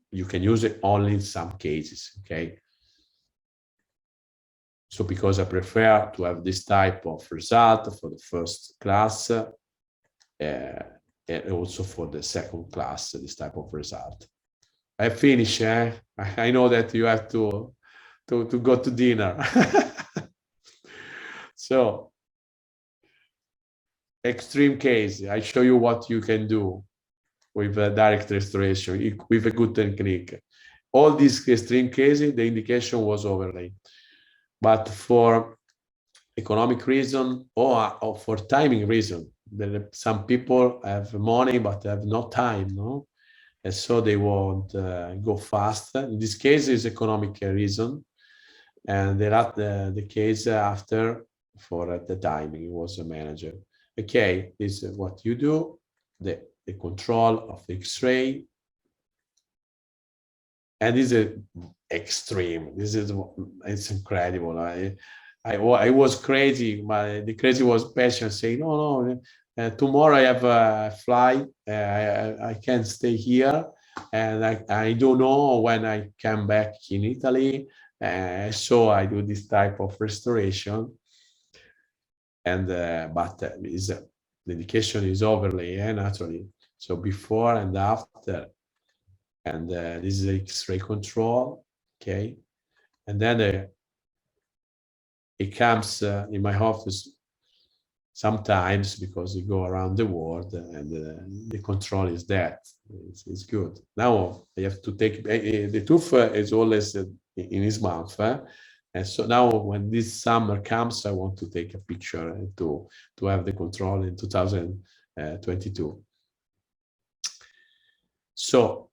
you can use it only in some cases, okay? So because I prefer to have this type of result for the first class, and also for the second class, this type of result. I finish, eh? I know that you have to go to dinner. So, extreme case, I show you what you can do with a direct restoration, with a good technique. All these extreme cases, the indication was overlay. But for economic reason or for timing reason, some people have money but have no time, no? And so they won't go fast. In this case, is economic reason, and the case after for the timing was a manager. Okay, this is what you do. The control of the X-ray, and this is extreme. It's incredible. I was crazy. The crazy was patient saying, no, tomorrow I have a flight. I can't stay here, and I don't know when I come back in Italy. So I do this type of restoration, and but the indication is overlay, naturally. So before and after, and this is X-ray control, okay, and then it comes in my office sometimes because you go around the world, and the control is that it's good. Now I have to take the tooth is always in his mouth, and so now when this summer comes, I want to take a picture to have the control in 2022. So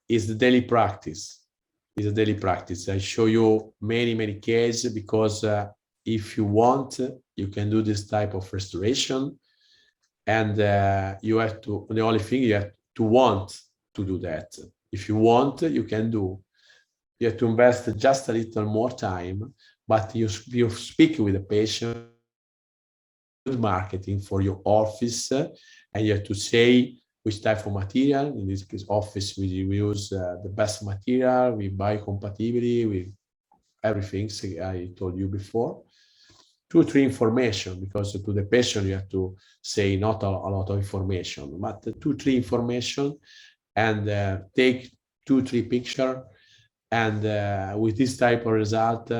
it's the daily practice. It's a daily practice. I show you many cases because if you want, you can do this type of restoration, and you have to. The only thing you have to want to do that. If you want, you can do. You have to invest just a little more time, but you speak with the patient, marketing for your office, and you have to say which type of material. In this case, office, we use the best material with biocompatibility, with everything I told you before. 2 or 3 information, because to the patient you have to say not a lot of information, but 2 or 3 information, and take 2 or 3 pictures, and with this type of result,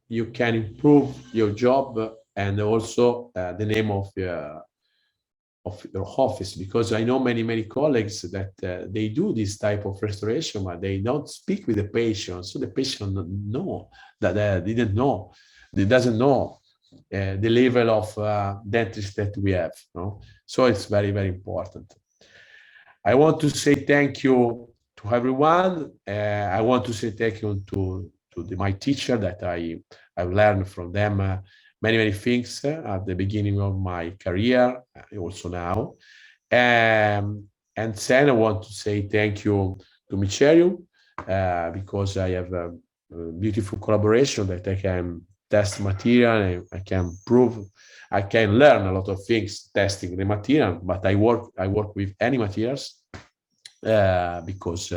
you can improve your job and also the name of your office, because I know many colleagues that they do this type of restoration, but they don't speak with the patient, so the patient know that didn't know. They doesn't know the level of dentist that we have, no? So it's very important. I want to say thank you to everyone. I want to say thank you to my teacher that I've learned from them many things at the beginning of my career, also now. And then I want to say thank you to Michelu because I have a beautiful collaboration that I can test material. I can prove, I can learn a lot of things testing the material, but I work with any materials because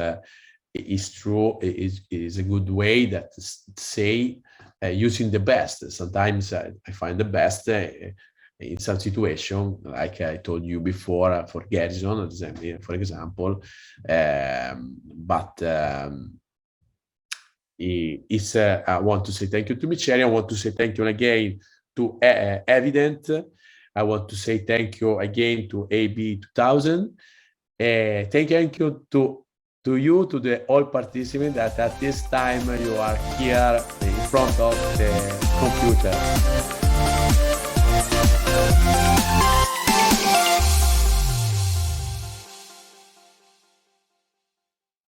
it's true. It is a good way that say using the best. Sometimes I find the best in some situation, like I told you before, for Garrison, for example. But it's I want to say thank you to Michele. I want to say thank you again to Evident. I want to say thank you again to AB 2000. Thank you to you, to the all participants that at this time you are here in front of the computer.